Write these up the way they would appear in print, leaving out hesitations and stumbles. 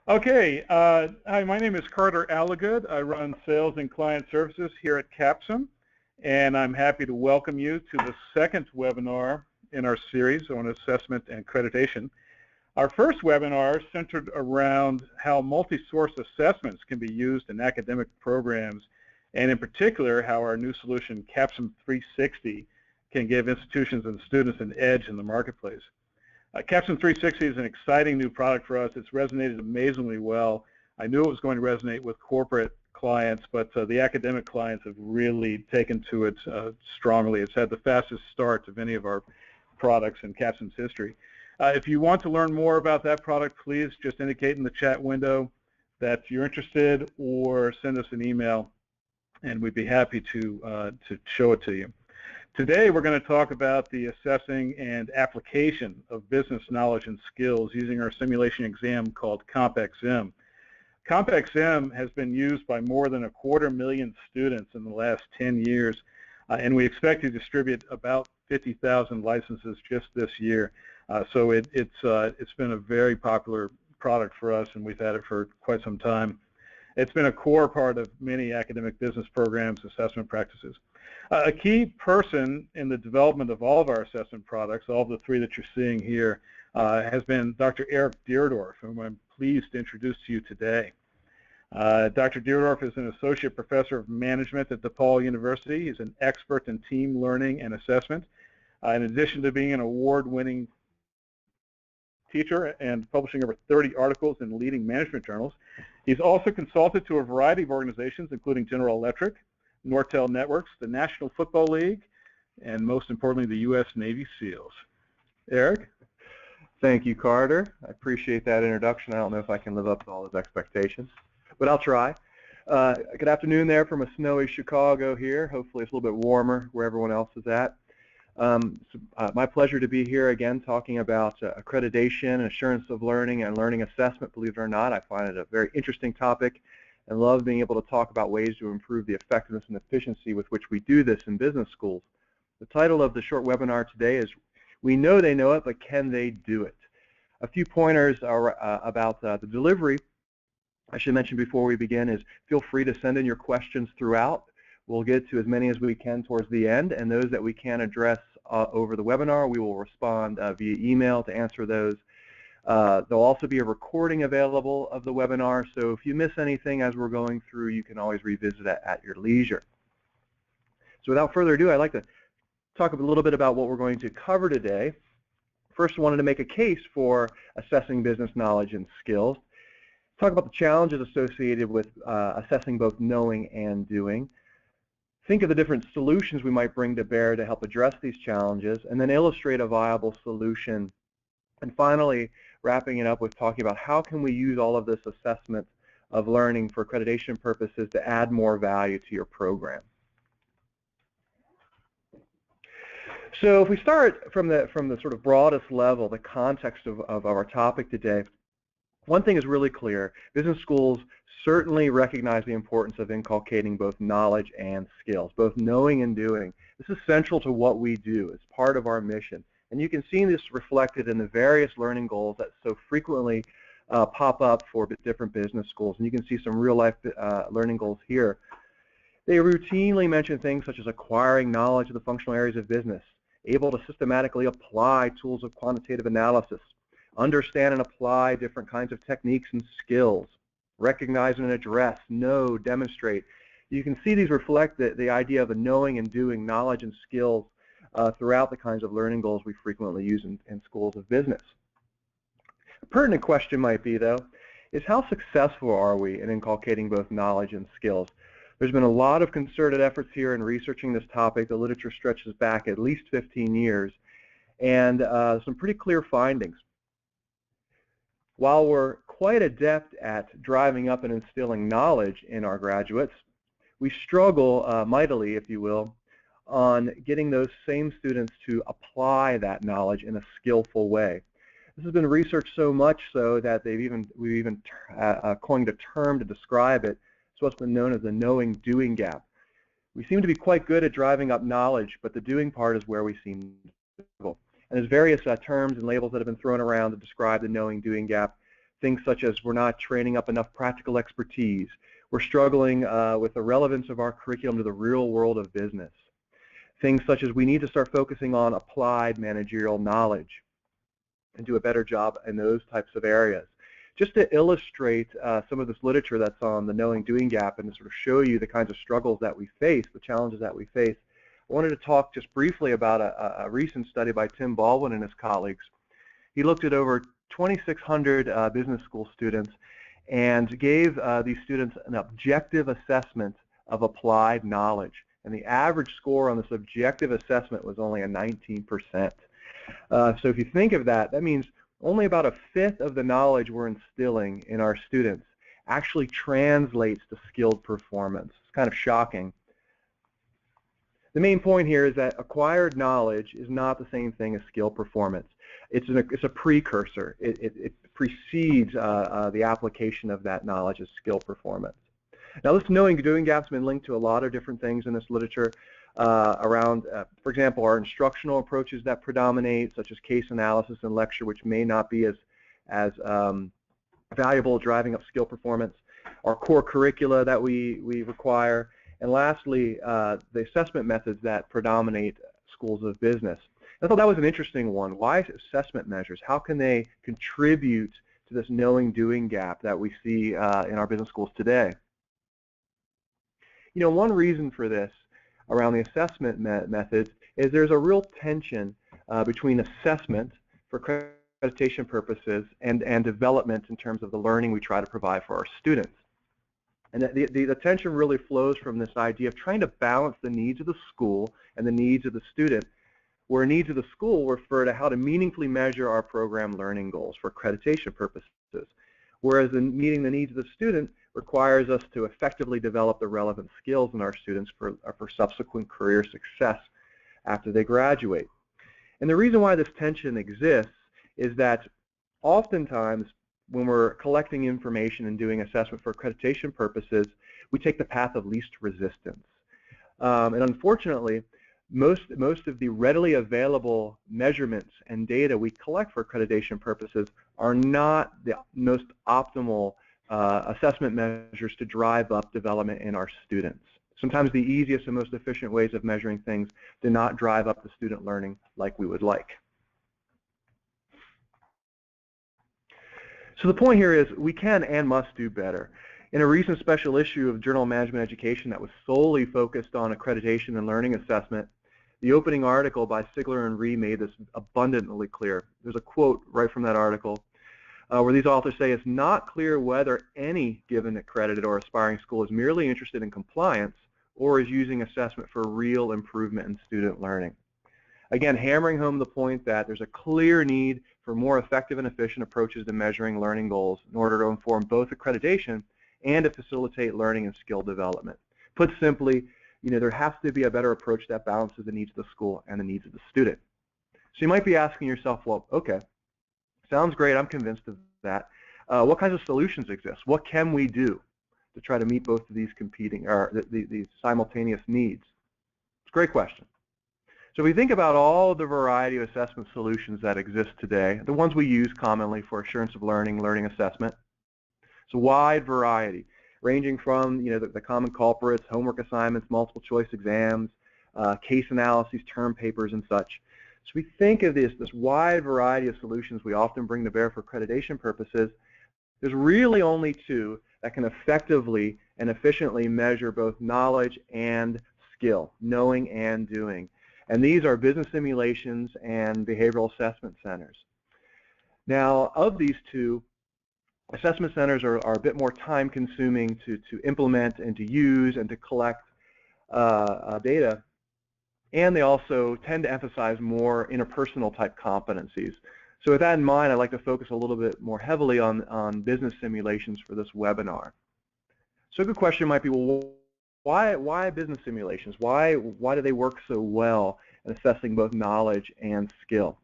Okay, hi, my name is Carter Allagood. I run sales and client services here at Capsum, and I'm happy to welcome you to the second webinar in our series on assessment and accreditation. Our first webinar centered around how multi-source assessments can be used in academic programs, and in particular, how our new solution, Capsum 360, can give institutions and students an edge in the marketplace. Capsum 360 is an exciting new product for us. It's resonated amazingly well. I knew it was going to resonate with corporate clients, but the academic clients have really taken to it strongly. It's had the fastest start of any of our products in Capsum's history. If you want to learn more about that product, please just indicate in the chat window that you're interested or send us an email, and we'd be happy to show it to you. Today we're going to talk about the assessing and application of business knowledge and skills using our simulation exam called CompXM. CompXM has been used by more than 250,000 students in the last 10 years, and we expect to distribute about 50,000 licenses just this year. So it's been a very popular product for us, and we've had it for quite some time. It's been a core part of many academic business programs, assessment practices. A key person in the development of all of our assessment products, all of the three that you're seeing here, has been Dr. Erich Dierdorff, whom I'm pleased to introduce to you today. Dr. Dierdorff is an associate professor of management at DePaul University. He's an expert in team learning and assessment. In addition to being an award-winning teacher and publishing over 30 articles in leading management journals, he's also consulted to a variety of organizations, including General Electric, Nortel Networks, the National Football League, and most importantly, the U.S. Navy SEALs. Eric? Thank you, Carter. I appreciate that introduction. I don't know if I can live up to all those expectations, but I'll try. Good afternoon there from a snowy Chicago here. Hopefully it's a little bit warmer where everyone else is at. My pleasure to be here again talking about accreditation, assurance of learning, and learning assessment. Believe it or not, I find it a very interesting topic and love being able to talk about ways to improve the effectiveness and efficiency with which we do this in business schools. The title of the short webinar today is We Know They Know It, but Can They Do It? A few pointers are, about the delivery I should mention before we begin is feel free to send in your questions throughout. We'll get to as many as we can towards the end, and those that we can address over the webinar, we will respond via email to answer those. There'll also be a recording available of the webinar, so if you miss anything as we're going through, you can always revisit it at your leisure. So without further ado, I'd like to talk a little bit about what we're going to cover today. First, I wanted to make a case for assessing business knowledge and skills. Talk about the challenges associated with assessing both knowing and doing. Think of the different solutions we might bring to bear to help address these challenges, and then illustrate a viable solution. And finally, wrapping it up with talking about how can we use all of this assessment of learning for accreditation purposes to add more value to your program. So if we start from the sort of broadest level, the context of our topic today, one thing is really clear. Business schools certainly recognize the importance of inculcating both knowledge and skills, both knowing and doing. This is central to what we do. It's part of our mission. And you can see this reflected in the various learning goals that so frequently pop up for different business schools. And you can see some real-life learning goals here. They routinely mention things such as acquiring knowledge of the functional areas of business, able to systematically apply tools of quantitative analysis, understand and apply different kinds of techniques and skills, recognize and address, know, demonstrate. You can see these reflect the idea of a knowing and doing, knowledge and skills throughout the kinds of learning goals we frequently use in schools of business. A pertinent question might be, though, is how successful are we in inculcating both knowledge and skills? There's been a lot of concerted efforts here in researching this topic. The literature stretches back at least 15 years, and some pretty clear findings. While we're quite adept at driving up and instilling knowledge in our graduates, we struggle mightily, if you will, on getting those same students to apply that knowledge in a skillful way. This has been researched so much so that we've even coined a term to describe it. It's what's been known as the knowing-doing gap. We seem to be quite good at driving up knowledge, but the doing part is where we seem to struggle. And there's various terms and labels that have been thrown around to describe the knowing-doing gap. Things such as we're not training up enough practical expertise. We're struggling with the relevance of our curriculum to the real world of business. Things such as we need to start focusing on applied managerial knowledge and do a better job in those types of areas. Just to illustrate some of this literature that's on the knowing-doing gap and to sort of show you the kinds of struggles that we face, the challenges that we face, I wanted to talk just briefly about a recent study by Tim Baldwin and his colleagues. He looked at over 2,600 business school students and gave these students an objective assessment of applied knowledge. And the average score on this objective assessment was only a 19%. So if you think of that, that means only about a fifth of the knowledge we're instilling in our students actually translates to skilled performance. It's kind of shocking. The main point here is that acquired knowledge is not the same thing as skill performance. It's a precursor. It precedes the application of that knowledge as skill performance. Now, this knowing-doing gap has been linked to a lot of different things in this literature around, for example, our instructional approaches that predominate, such as case analysis and lecture, which may not be as valuable at driving up skill performance, our core curricula that we require, and lastly, the assessment methods that predominate schools of business. I thought that was an interesting one. Why assessment measures? How can they contribute to this knowing-doing gap that we see in our business schools today? You know, one reason for this around the assessment methods is there's a real tension between assessment for accreditation purposes and development in terms of the learning we try to provide for our students. And the tension really flows from this idea of trying to balance the needs of the school and the needs of the student, where needs of the school refer to how to meaningfully measure our program learning goals for accreditation purposes, whereas meeting the needs of the student requires us to effectively develop the relevant skills in our students for subsequent career success after they graduate. And the reason why this tension exists is that oftentimes when we're collecting information and doing assessment for accreditation purposes, we take the path of least resistance. And unfortunately, most of the readily available measurements and data we collect for accreditation purposes are not the most optimal assessment measures to drive up development in our students. Sometimes the easiest and most efficient ways of measuring things do not drive up the student learning like we would like. So the point here is we can and must do better. In a recent special issue of Journal of Management Education that was solely focused on accreditation and learning assessment, the opening article by Sigler and Ree made this abundantly clear. There's a quote right from that article where these authors say it's not clear whether any given accredited or aspiring school is merely interested in compliance or is using assessment for real improvement in student learning. Again, hammering home the point that there's a clear need for more effective and efficient approaches to measuring learning goals in order to inform both accreditation and to facilitate learning and skill development. Put simply, you know, there has to be a better approach that balances the needs of the school and the needs of the student. So you might be asking yourself, well, okay, sounds great, I'm convinced of that. What kinds of solutions exist? What can we do to try to meet both of these competing, or these simultaneous needs? It's a great question. So if we think about all the variety of assessment solutions that exist today, the ones we use commonly for assurance of learning, learning assessment, it's a wide variety, ranging from, you know, the common culprits, homework assignments, multiple choice exams, case analyses, term papers, and such. So we think of this wide variety of solutions we often bring to bear for accreditation purposes. There's really only two that can effectively and efficiently measure both knowledge and skill, knowing and doing. And these are business simulations and behavioral assessment centers. Now, of these two, assessment centers are a bit more time-consuming to implement and to use and to collect data, and they also tend to emphasize more interpersonal type competencies. So with that in mind, I'd like to focus a little bit more heavily on business simulations for this webinar. So a good question might be, well, why business simulations? Why do they work so well in assessing both knowledge and skill?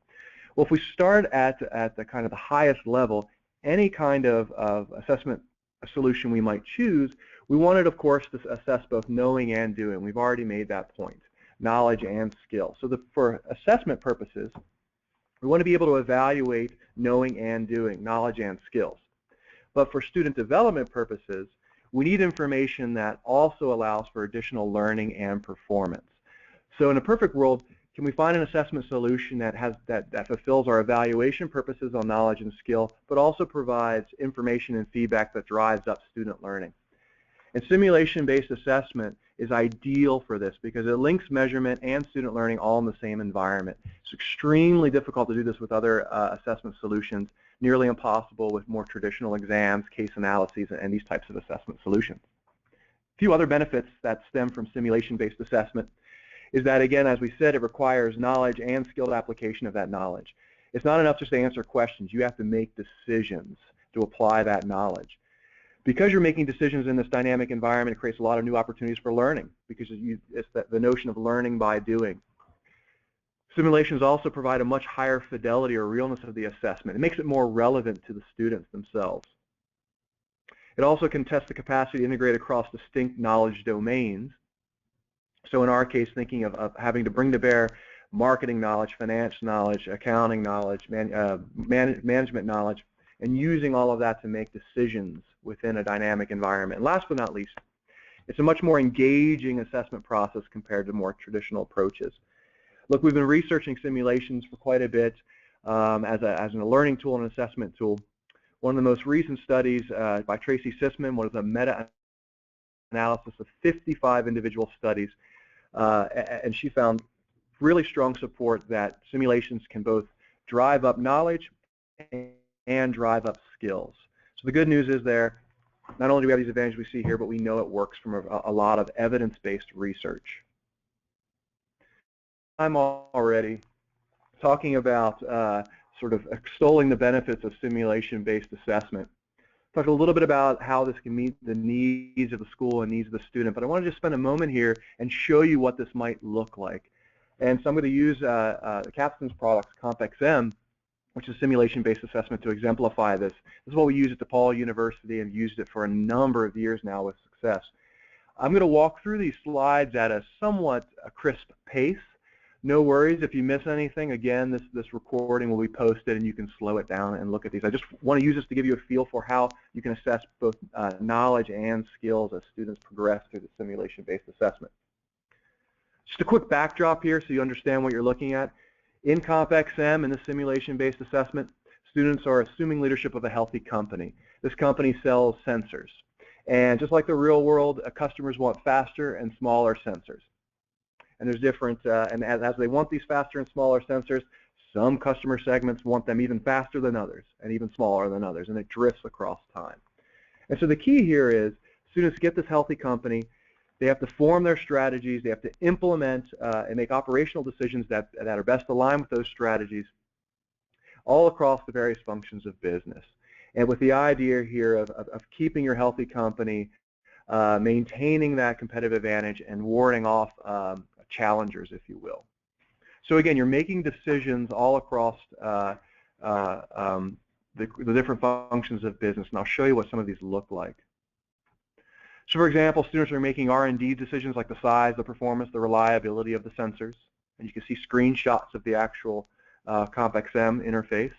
Well, if we start at the kind of the highest level, any kind of assessment solution we might choose, we wanted, of course, to assess both knowing and doing. We've already made that point, knowledge and skill. So for assessment purposes, we want to be able to evaluate knowing and doing, knowledge and skills. But for student development purposes, we need information that also allows for additional learning and performance. So in a perfect world, can we find an assessment solution that fulfills our evaluation purposes on knowledge and skill, but also provides information and feedback that drives up student learning? And simulation-based assessment is ideal for this because it links measurement and student learning all in the same environment. It's extremely difficult to do this with other assessment solutions, nearly impossible with more traditional exams, case analyses, and these types of assessment solutions. A few other benefits that stem from simulation-based assessment is that, again, as we said, it requires knowledge and skilled application of that knowledge. It's not enough just to answer questions. You have to make decisions to apply that knowledge. Because you're making decisions in this dynamic environment, it creates a lot of new opportunities for learning because it's the notion of learning by doing. Simulations also provide a much higher fidelity or realness of the assessment. It makes it more relevant to the students themselves. It also can test the capacity to integrate across distinct knowledge domains. So in our case, thinking of having to bring to bear marketing knowledge, finance knowledge, accounting knowledge, management knowledge, and using all of that to make decisions within a dynamic environment. And last but not least, it's a much more engaging assessment process compared to more traditional approaches. Look, we've been researching simulations for quite a bit as a learning tool and assessment tool. One of the most recent studies by Tracy Sisman was a meta-analysis of 55 individual studies, and she found really strong support that simulations can both drive up knowledge and drive up skills. So the good news is there, not only do we have these advantages we see here, but we know it works from a lot of evidence-based research. I'm already talking about sort of extolling the benefits of simulation-based assessment. Talk a little bit about how this can meet the needs of the school and needs of the student, but I want to just spend a moment here and show you what this might look like. And so I'm going to use Capston's products, CompXM, which is simulation-based assessment, to exemplify this. This is what we use at DePaul University and used it for a number of years now with success. I'm going to walk through these slides at a somewhat crisp pace. No worries if you miss anything. Again, this recording will be posted and you can slow it down and look at these. I just want to use this to give you a feel for how you can assess both knowledge and skills as students progress through the simulation-based assessment. Just a quick backdrop here so you understand what you're looking at. In CompXM, in the simulation-based assessment, students are assuming leadership of a healthy company. This company sells sensors. And just like the real world, customers want faster and smaller sensors. And there's different, and as they want these faster and smaller sensors, some customer segments want them even faster than others and even smaller than others, and it drifts across time. And so the key here is students get this healthy company. They have to form their strategies. They have to implement and make operational decisions that are best aligned with those strategies all across the various functions of business. And with the idea here of keeping your healthy company, maintaining that competitive advantage, and warding off challengers, if you will. So again, you're making decisions all across the different functions of business, and I'll show you what some of these look like. So for example, students are making R&D decisions like the size, the performance, the reliability of the sensors. And you can see screenshots of the actual CompXM interface.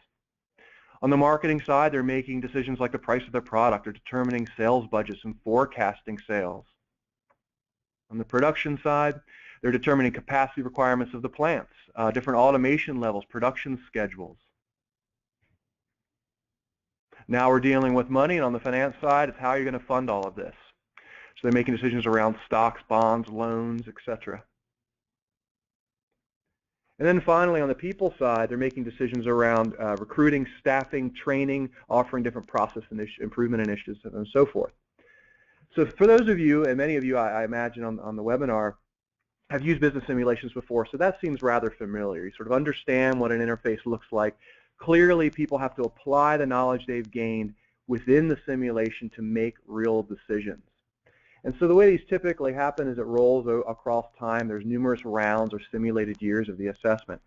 On the marketing side, they're making decisions like the price of their product or determining sales budgets and forecasting sales. On the production side, they're determining capacity requirements of the plants, different automation levels, production schedules. Now we're dealing with money, and on the finance side, it's how you're going to fund all of this. So they're making decisions around stocks, bonds, loans, etc. And then finally, on the people side, they're making decisions around recruiting, staffing, training, offering different process improvement initiatives, and so forth. So for those of you, and many of you I imagine on the webinar, have used business simulations before, so that seems rather familiar. You sort of understand what an interface looks like. Clearly, people have to apply the knowledge they've gained within the simulation to make real decisions. And so the way these typically happen is it rolls across time. There's numerous rounds or simulated years of the assessment.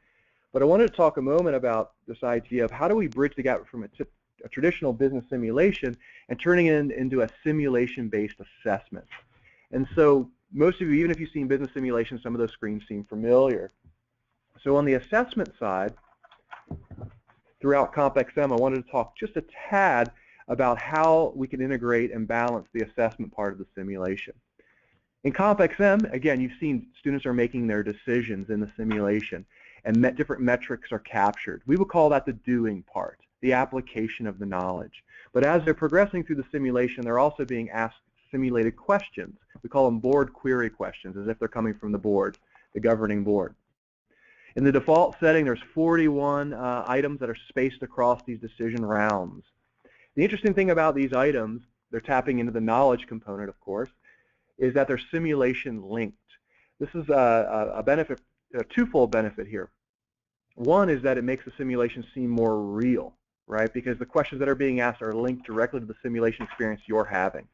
But I wanted to talk a moment about this idea of how do we bridge the gap from a traditional business simulation and turning it into a simulation-based assessment. And so most of you, even if you've seen business simulations, some of those screens seem familiar. So on the assessment side, throughout CompXM, I wanted to talk just a tad about how we can integrate and balance the assessment part of the simulation. In CompXM, again, you've seen students are making their decisions in the simulation, and different metrics are captured. We would call that the doing part, the application of the knowledge. But as they're progressing through the simulation, they're also being asked simulated questions. We call them board query questions, as if they're coming from the board, the governing board. In the default setting, there's 41 items that are spaced across these decision rounds. The interesting thing about these items, they're tapping into the knowledge component, of course, is that they're simulation linked. This is a benefit, a twofold benefit here. One is that it makes the simulation seem more real, right? Because the questions that are being asked are linked directly to the simulation experience you're having.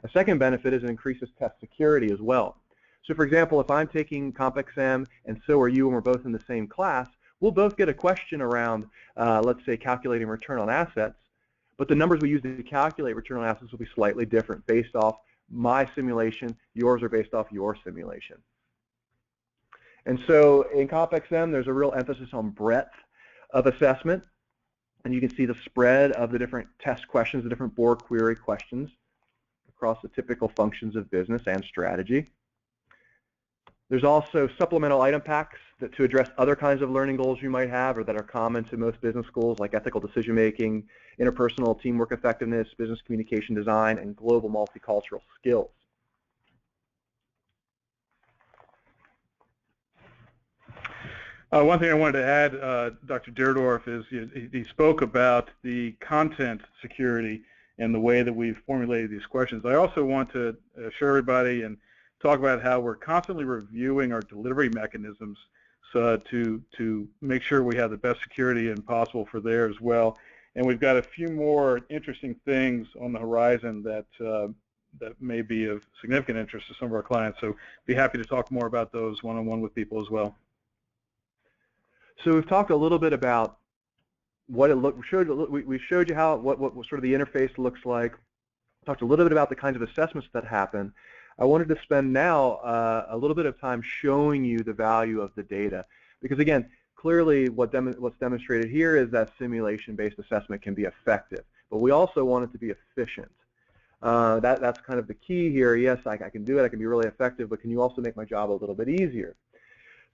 A second benefit is it increases test security as well. So for example, if I'm taking CompXM and so are you and we're both in the same class, we'll both get a question around, let's say, calculating return on assets, but the numbers we use to calculate return on assets will be slightly different based off my simulation. Yours are based off your simulation. And so in CompXM, there's a real emphasis on breadth of assessment, and you can see the spread of the different test questions, the different board query questions across the typical functions of business and strategy. There's also supplemental item packs to address other kinds of learning goals you might have or that are common to most business schools, like ethical decision-making, interpersonal teamwork effectiveness, business communication design, and global multicultural skills. One thing I wanted to add, Dr. Dierdorff, is he spoke about the content security and the way that we've formulated these questions. I also want to assure everybody and talk about how we're constantly reviewing our delivery mechanisms to make sure we have the best security and possible for there as well. And we've got a few more interesting things on the horizon that may be of significant interest to some of our clients. So be happy to talk more about those one-on-one with people as well. So we've talked a little bit about what it looked. We showed you how what sort of the interface looks like. Talked a little bit about the kinds of assessments that happen. I wanted to spend now a little bit of time showing you the value of the data, because again, clearly what's demonstrated here is that simulation-based assessment can be effective, but we also want it to be efficient. That's kind of the key here. Yes, I can do it. I can be really effective, but can you also make my job a little bit easier?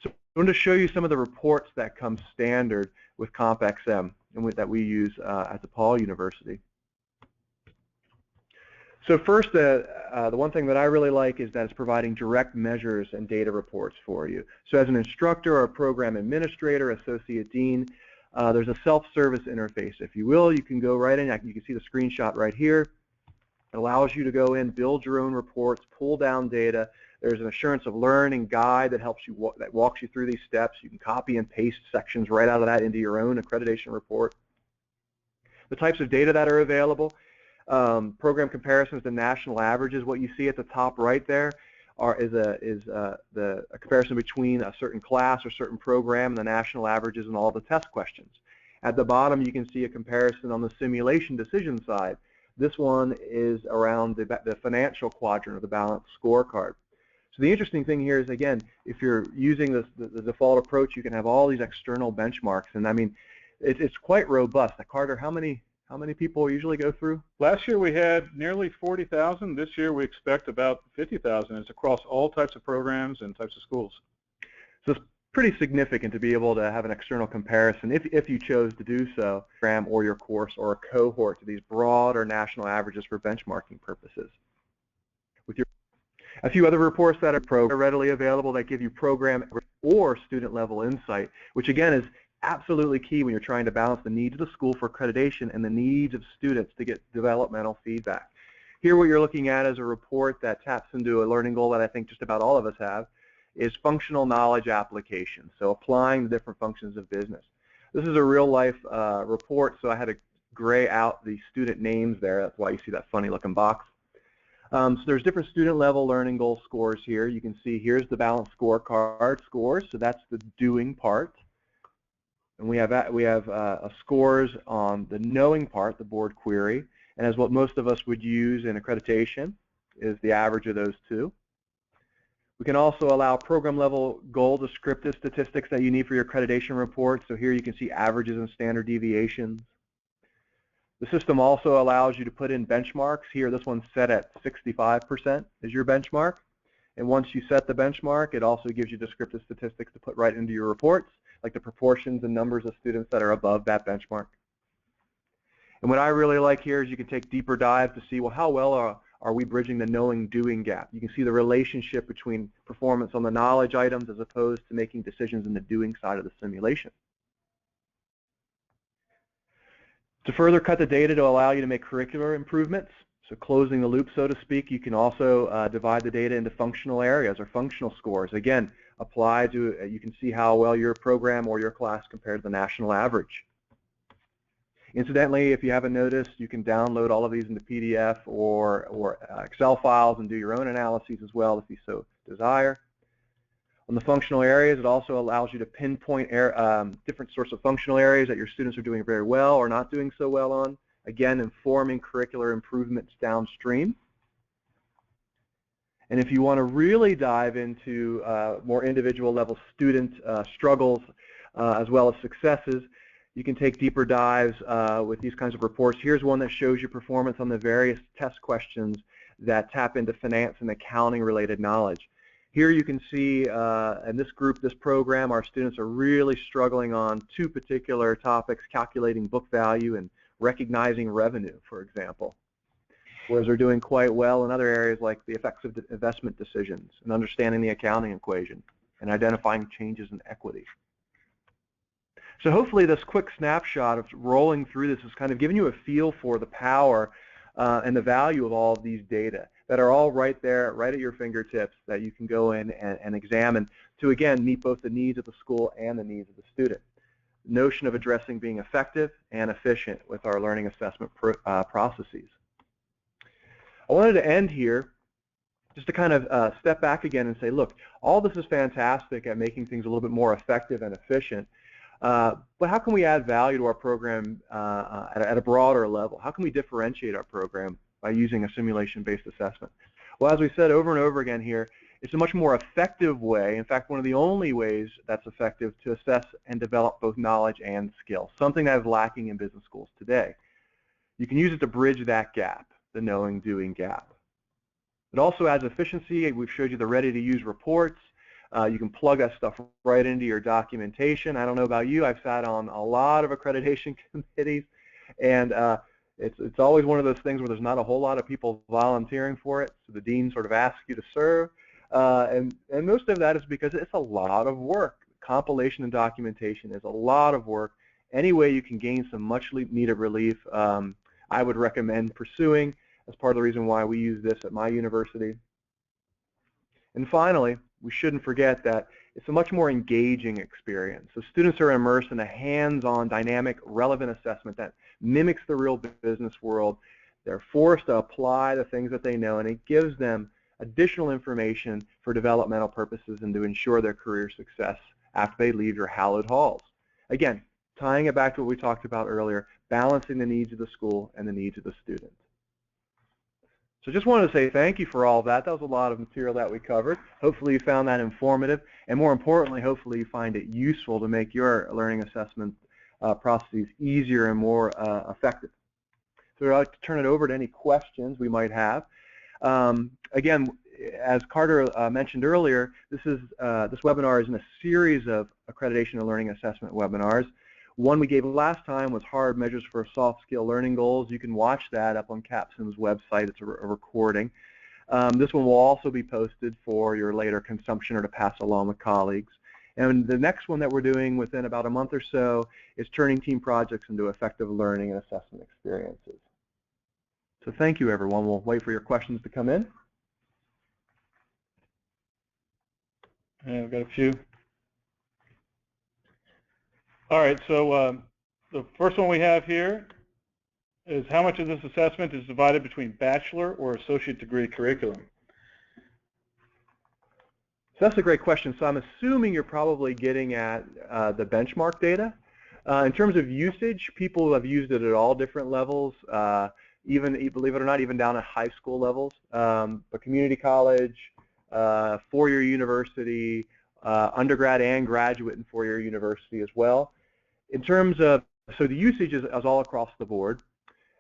So I want to show you some of the reports that come standard with CompXM and that we use at DePaul University. So first, the one thing that I really like is that it's providing direct measures and data reports for you. So as an instructor or a program administrator, associate dean, there's a self-service interface, if you will. You can go right in. You can see the screenshot right here. It allows you to go in, build your own reports, pull down data. There's an assurance of learning guide that helps you that walks you through these steps. You can copy and paste sections right out of that into your own accreditation report. The types of data that are available. Program comparisons to national averages. What you see at the top right there is a comparison between a certain class or certain program and the national averages and all the test questions. At the bottom, you can see a comparison on the simulation decision side. This one is around the financial quadrant of the balanced scorecard. So the interesting thing here is, again, if you're using the default approach, you can have all these external benchmarks, and I mean, it's quite robust. Carter, how many people usually go through? Last year we had nearly 40,000. This year we expect about 50,000. It's across all types of programs and types of schools. So it's pretty significant to be able to have an external comparison, if you chose to do so, program or your course or a cohort to these broader national averages for benchmarking purposes. With a few other reports that are readily available that give you program or student level insight, which again is absolutely key when you're trying to balance the needs of the school for accreditation and the needs of students to get developmental feedback. Here what you're looking at is a report that taps into a learning goal that I think just about all of us have, is functional knowledge application, so applying the different functions of business. This is a real-life report, so I had to gray out the student names there. That's why you see that funny-looking box. So there's different student-level learning goal scores here. You can see here's the balanced scorecard scores, so that's the doing part. And we have scores on the knowing part, the board query, and as what most of us would use in accreditation is the average of those two. We can also allow program-level goal descriptive statistics that you need for your accreditation report. So here you can see averages and standard deviations. The system also allows you to put in benchmarks. Here, this one's set at 65% is your benchmark. And once you set the benchmark, it also gives you descriptive statistics to put right into your reports, like the proportions and numbers of students that are above that benchmark. And what I really like here is you can take deeper dives to see, well, how well are we bridging the knowing-doing gap? You can see the relationship between performance on the knowledge items as opposed to making decisions in the doing side of the simulation. To further cut the data to allow you to make curricular improvements, so closing the loop, so to speak, you can also divide the data into functional areas or functional scores. Again, apply to, you can see how well your program or your class compared to the national average. Incidentally, if you haven't noticed, you can download all of these into PDF or Excel files and do your own analyses as well if you so desire. On the functional areas, it also allows you to pinpoint different sorts of functional areas that your students are doing very well or not doing so well on. Again, informing curricular improvements downstream. And if you want to really dive into more individual level student struggles as well as successes, you can take deeper dives with these kinds of reports. Here's one that shows you performance on the various test questions that tap into finance and accounting related knowledge. Here you can see in this group, this program, our students are really struggling on two particular topics, calculating book value and recognizing revenue, for example. Whereas they're doing quite well in other areas like the effects of investment decisions and understanding the accounting equation and identifying changes in equity. So hopefully this quick snapshot of rolling through this is kind of giving you a feel for the power and the value of all of these data that are all right there, right at your fingertips, that you can go in and examine to, again, meet both the needs of the school and the needs of the student. The notion of addressing being effective and efficient with our learning assessment processes. I wanted to end here just to kind of step back again and say, look, all this is fantastic at making things a little bit more effective and efficient, but how can we add value to our program at a broader level? How can we differentiate our program by using a simulation-based assessment? Well, as we said over and over again here, it's a much more effective way, in fact, one of the only ways that's effective to assess and develop both knowledge and skill, something that is lacking in business schools today. You can use it to bridge that gap, the knowing-doing gap. It also adds efficiency. We've showed you the ready-to-use reports. You can plug that stuff right into your documentation. I don't know about you, I've sat on a lot of accreditation committees, and it's always one of those things where there's not a whole lot of people volunteering for it, so the dean sort of asks you to serve, and most of that is because it's a lot of work. Compilation and documentation is a lot of work. Any way you can gain some much needed relief, I would recommend pursuing. That's part of the reason why we use this at my university. And finally, we shouldn't forget that it's a much more engaging experience. So students are immersed in a hands-on, dynamic, relevant assessment that mimics the real business world. They're forced to apply the things that they know, and it gives them additional information for developmental purposes and to ensure their career success after they leave your hallowed halls. Again, tying it back to what we talked about earlier, balancing the needs of the school and the needs of the student. So just wanted to say thank you for all of that. That was a lot of material that we covered. Hopefully you found that informative, and more importantly, hopefully you find it useful to make your learning assessment processes easier and more effective. So I'd like to turn it over to any questions we might have. Again, as Carter mentioned earlier, this webinar is in a series of accreditation and learning assessment webinars. One we gave last time was hard measures for soft skill learning goals. You can watch that up on CAPSIM's website. It's a recording. This one will also be posted for your later consumption or to pass along with colleagues. And the next one that we're doing within about a month or so is turning team projects into effective learning and assessment experiences. So thank you, everyone. We'll wait for your questions to come in. Yeah, we've got a few. All right, so the first one we have here is how much of this assessment is divided between bachelor or associate degree curriculum? So that's a great question. So I'm assuming you're probably getting at the benchmark data. In terms of usage, people have used it at all different levels, even, believe it or not, even down at high school levels. But community college, four-year university, undergrad and graduate in four-year university as well. In terms of, so the usage is all across the board.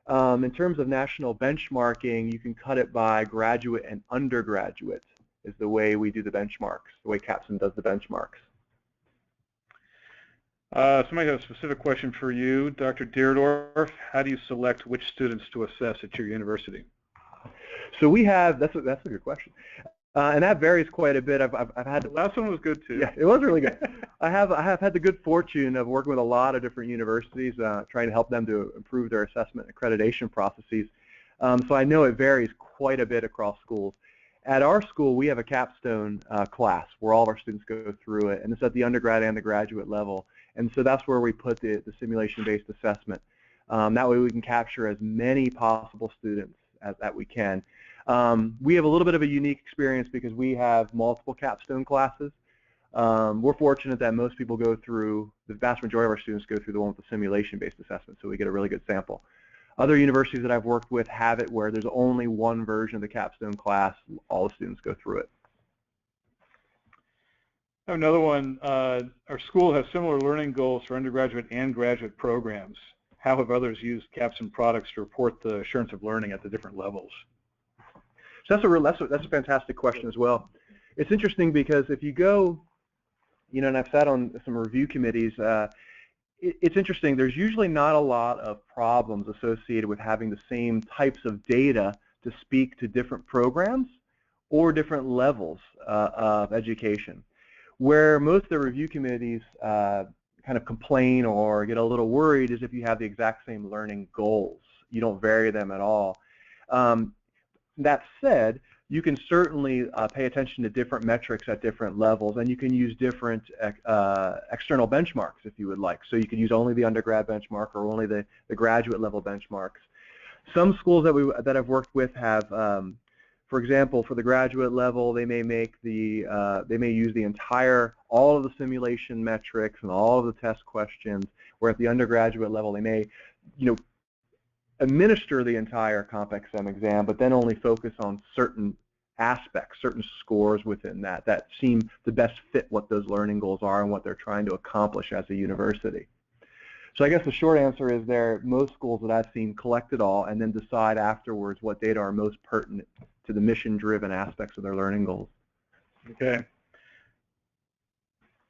In terms of national benchmarking, you can cut it by graduate and undergraduate is the way we do the benchmarks, the way Capstone does the benchmarks. Somebody has a specific question for you, Dr. Dierdorff. How do you select which students to assess at your university? So we have, that's a good question. And that varies quite a bit. I've had the last one was good too. Yeah, it was really good. I have had the good fortune of working with a lot of different universities, trying to help them to improve their assessment and accreditation processes. So I know it varies quite a bit across schools. At our school, we have a capstone class where all of our students go through it, and it's at the undergrad and the graduate level. And so that's where we put the simulation-based assessment. That way we can capture as many possible students as that we can. We have a little bit of a unique experience because we have multiple capstone classes. We're fortunate that most people go through, the vast majority of our students go through the one with the simulation-based assessment, so we get a really good sample. Other universities that I've worked with have it where there's only one version of the capstone class. All the students go through it. Another one, our school has similar learning goals for undergraduate and graduate programs. How have others used Capstone products to report the assurance of learning at the different llevels? So that's a fantastic question as well. It's interesting because if you go, and I've sat on some review committees, it's interesting. There's usually not a lot of problems associated with having the same types of data to speak to different programs or different levels of education. Where most of the review committees kind of complain or get a little worried is if you have the exact same learning goals. You don't vary them at all. That said, you can certainly pay attention to different metrics at different levels, and you can use different external benchmarks if you would like. So you can use only the undergrad benchmark or only the graduate level benchmarks. Some schools that I've worked with have, for example, for the graduate level, they may use all of the simulation metrics and all of the test questions, where at the undergraduate level they may, administer the entire CompXM exam, but then only focus on certain aspects, certain scores within that seem to best fit what those learning goals are and what they're trying to accomplish as a university. So I guess the short answer is most schools that I've seen collect it all and then decide afterwards what data are most pertinent to the mission-driven aspects of their learning goals. Okay.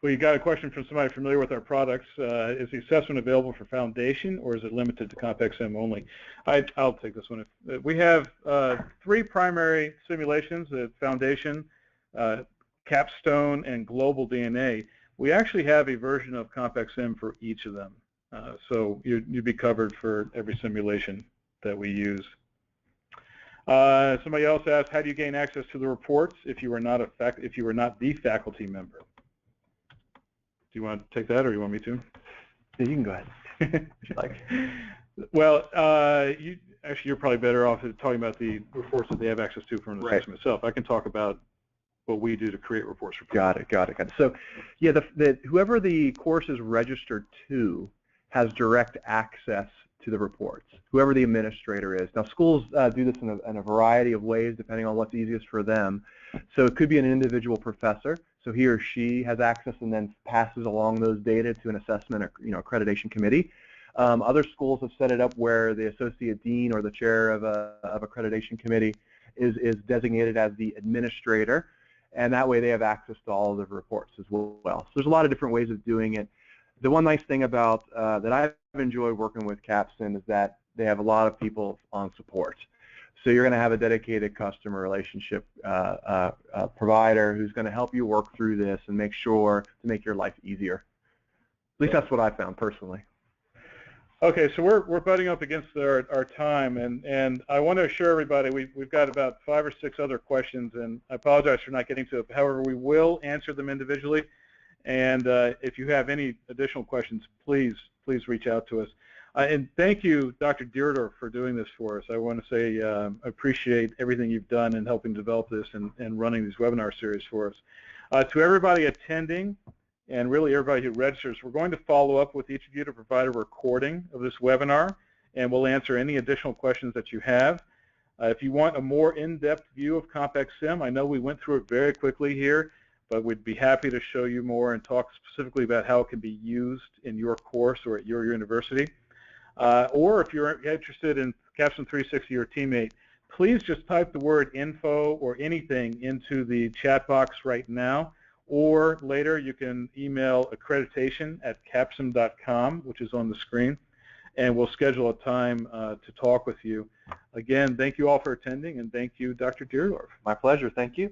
Well, you got a question from somebody familiar with our products. Is the assessment available for Foundation, or is it limited to CompXM only? I'll take this one. We have 3 primary simulations: Foundation, Capstone, and Global DNA. We actually have a version of CompXM for each of them, so you'd be covered for every simulation that we use. Somebody else asked, how do you gain access to the reports if you are not the faculty member? Do you want to take that, or you want me to? Yeah, you can go ahead. If you like. Well, you're probably better off talking about the reports that they have access to from the assessment itself. I can talk about what we do to create reports for people. Got it. So, yeah, whoever the course is registered to has direct access to the reports, whoever the administrator is. Now, schools do this in a variety of ways, depending on what's easiest for them. So it could be an individual professor. So he or she has access and then passes along those data to an assessment or accreditation committee. Other schools have set it up where the associate dean or the chair of accreditation committee is designated as the administrator, and that way they have access to all of the reports as well. So there's a lot of different ways of doing it. The one nice thing about that I've enjoyed working with Capstone is that they have a lot of people on support. So you're going to have a dedicated customer relationship provider who's going to help you work through this and make sure to make your life easier. At least that's what I found personally. Okay, so we're butting up against our time, and I want to assure everybody we've got about 5 or 6 other questions, and I apologize for not getting to it. However, we will answer them individually, and if you have any additional questions, please reach out to us. And thank you, Dr. Dierdorff, for doing this for us. I want to say I appreciate everything you've done in helping develop this and running these webinar series for us. To everybody attending, and really everybody who registers, we're going to follow up with each of you to provide a recording of this webinar, and we'll answer any additional questions that you have. If you want a more in-depth view of CompXM, I know we went through it very quickly here, but we'd be happy to show you more and talk specifically about how it can be used in your course or at your university. Or if you're interested in Capstone 360 or teammate, please just type the word info or anything into the chat box right now, or later you can email accreditation@capstone.com, which is on the screen, and we'll schedule a time to talk with you. Again, thank you all for attending, and thank you, Dr. Dierdorff. My pleasure. Thank you.